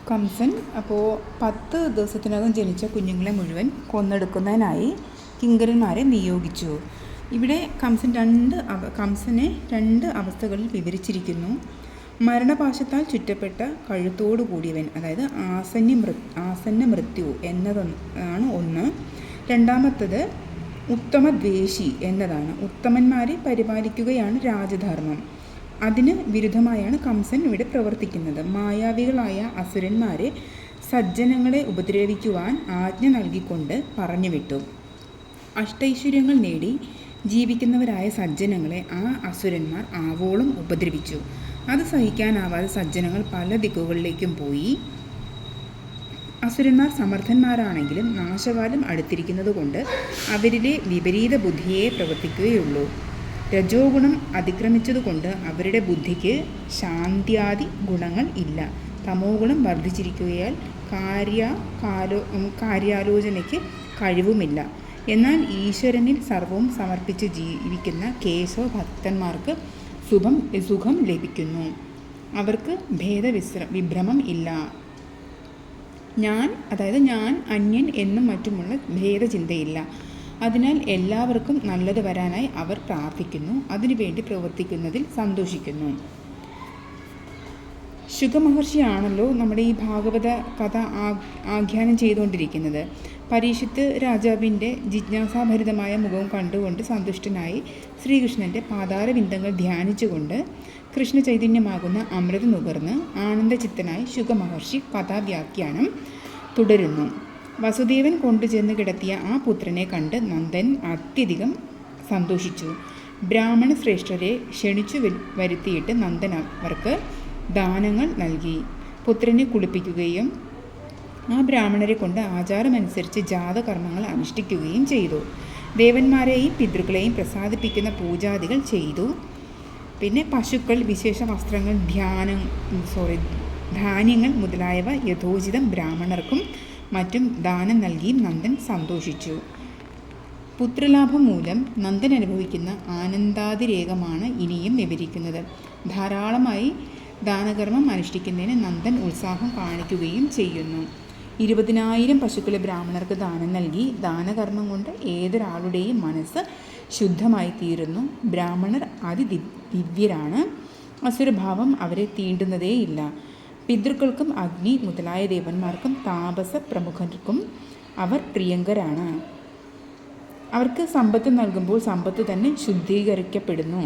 കംസൻ അപ്പോൾ 10 ദിവസത്തിനകം ജനിച്ച കുഞ്ഞുങ്ങളെ മുഴുവൻ കൊന്നെടുക്കുന്നതിനായി കിങ്കരന്മാരെ നിയോഗിച്ചു. ഇവിടെ കംസനെ 2 അവസ്ഥകളിൽ വിവരിച്ചിരിക്കുന്നു. മരണപാശത്താൽ ചുറ്റപ്പെട്ട കഴുത്തോടു കൂടിയവൻ, അതായത് ആസന്ന മൃത്യു എന്നതാണ് ഒന്ന്. രണ്ടാമത്തത് ഉത്തമദ്വേഷി എന്നതാണ്. ഉത്തമന്മാരെ പരിപാലിക്കുകയാണ് രാജധർമ്മം. അതിന് വിരുദ്ധമായാണ് കംസൻ ഇവിടെ പ്രവർത്തിക്കുന്നത്. മായാവികളായ അസുരന്മാരെ സജ്ജനങ്ങളെ ഉപദ്രവിക്കുവാൻ ആജ്ഞ നൽകിക്കൊണ്ട് പറഞ്ഞുവിട്ടു. അഷ്ടൈശ്വര്യങ്ങൾ നേടി ജീവിക്കുന്നവരായ സജ്ജനങ്ങളെ ആ അസുരന്മാർ ആവോളം ഉപദ്രവിച്ചു. അത് സഹിക്കാനാവാതെ സജ്ജനങ്ങൾ പല ദിക്കുകളിലേക്കും പോയി. അസുരന്മാർ സമർത്ഥന്മാരാണെങ്കിലും നാശകാലം അടുത്തിരിക്കുന്നത് കൊണ്ട് അവരിലെ വിപരീത ബുദ്ധിയെ പ്രവർത്തിക്കുകയുള്ളൂ. രജോ ഗുണം അതിക്രമിച്ചതുകൊണ്ട് അവരുടെ ബുദ്ധിക്ക് ശാന്ത്യാദി ഗുണങ്ങൾ ഇല്ല. തമോ ഗുണം വർദ്ധിച്ചിരിക്കുകയാൽ കാര്യാലോചനയ്ക്ക് കഴിവുമില്ല. എന്നാൽ ഈശ്വരനിൽ സർവവും സമർപ്പിച്ച് ജീവിക്കുന്ന കേശവ ഭക്തന്മാർക്ക് സുഖം ലഭിക്കുന്നു. അവർക്ക് വിഭ്രമം ഇല്ല. ഞാൻ അന്യൻ എന്നും മറ്റുമുള്ള ഭേദചിന്തയില്ല. അതിനാൽ എല്ലാവർക്കും നല്ലത് വരാനായി അവർ പ്രാർത്ഥിക്കുന്നു. അതിനുവേണ്ടി പ്രവർത്തിക്കുന്നതിൽ സന്തോഷിക്കുന്നു. ശുഗമഹർഷിയാണല്ലോ നമ്മുടെ ഈ ഭാഗവത കഥ ആഖ്യാനം ചെയ്തുകൊണ്ടിരിക്കുന്നത്. പരീക്ഷിത്ത് രാജാവിൻ്റെ ജിജ്ഞാസാഭരിതമായ മുഖവും കണ്ടുകൊണ്ട് സന്തുഷ്ടനായി ശ്രീകൃഷ്ണൻ്റെ പാതാരവിന്ദങ്ങൾ ധ്യാനിച്ചുകൊണ്ട് കൃഷ്ണചൈതന്യമാകുന്ന അമൃത് നുകർന്ന് ആനന്ദചിത്തനായി ശുഗമഹർഷി കഥാവ്യാഖ്യാനം തുടരുന്നു. വസുദേവൻ കൊണ്ടുചെന്ന് കിടത്തിയ ആ പുത്രനെ കണ്ട് നന്ദൻ അത്യധികം സന്തോഷിച്ചു. ബ്രാഹ്മണ ശ്രേഷ്ഠരെ ക്ഷണിച്ചു വരുത്തിയിട്ട് നന്ദൻ അവർക്ക് ദാനങ്ങൾ നൽകി. പുത്രനെ കുളിപ്പിക്കുകയും ആ ബ്രാഹ്മണരെ കൊണ്ട് ആചാരമനുസരിച്ച് ജാതകർമ്മങ്ങൾ അനുഷ്ഠിക്കുകയും ചെയ്തു. ദേവന്മാരെയും പിതൃക്കളെയും പ്രസാദിപ്പിക്കുന്ന പൂജാദികൾ ചെയ്തു. പിന്നെ പശുക്കൾ, വിശേഷ വസ്ത്രങ്ങൾ, ധാന്യങ്ങൾ മുതലായവ യഥോചിതം ബ്രാഹ്മണർക്കും മറ്റും ദാനം നൽകിയും നന്ദൻ സന്തോഷിച്ചു. പുത്രലാഭം മൂലം നന്ദൻ അനുഭവിക്കുന്ന ആനന്ദാതിരേകമാണ് ഇനിയും വിവരിക്കുന്നത്. ധാരാളമായി ദാനകർമ്മം അനുഷ്ഠിക്കുന്നതിന് നന്ദൻ ഉത്സാഹം കാണിക്കുകയും ചെയ്യുന്നു. 20,000 പശുക്കളെ ബ്രാഹ്മണർക്ക് ദാനം നൽകി. ദാനകർമ്മം കൊണ്ട് ഏതൊരാളുടെയും മനസ്സ് ശുദ്ധമായി തീരുന്നു. ബ്രാഹ്മണർ അതിദിവ്യരാണ്. അസുരഭാവം അവരെ തീണ്ടുന്നതേയില്ല. പിതൃക്കൾക്കും അഗ്നി മുതലായ ദേവന്മാർക്കും താപസ പ്രമുഖർക്കും അവർ പ്രിയങ്കരാണ്. അവർക്ക് സമ്പത്ത് നൽകുമ്പോൾ സമ്പത്ത് തന്നെ ശുദ്ധീകരിക്കപ്പെടുന്നു.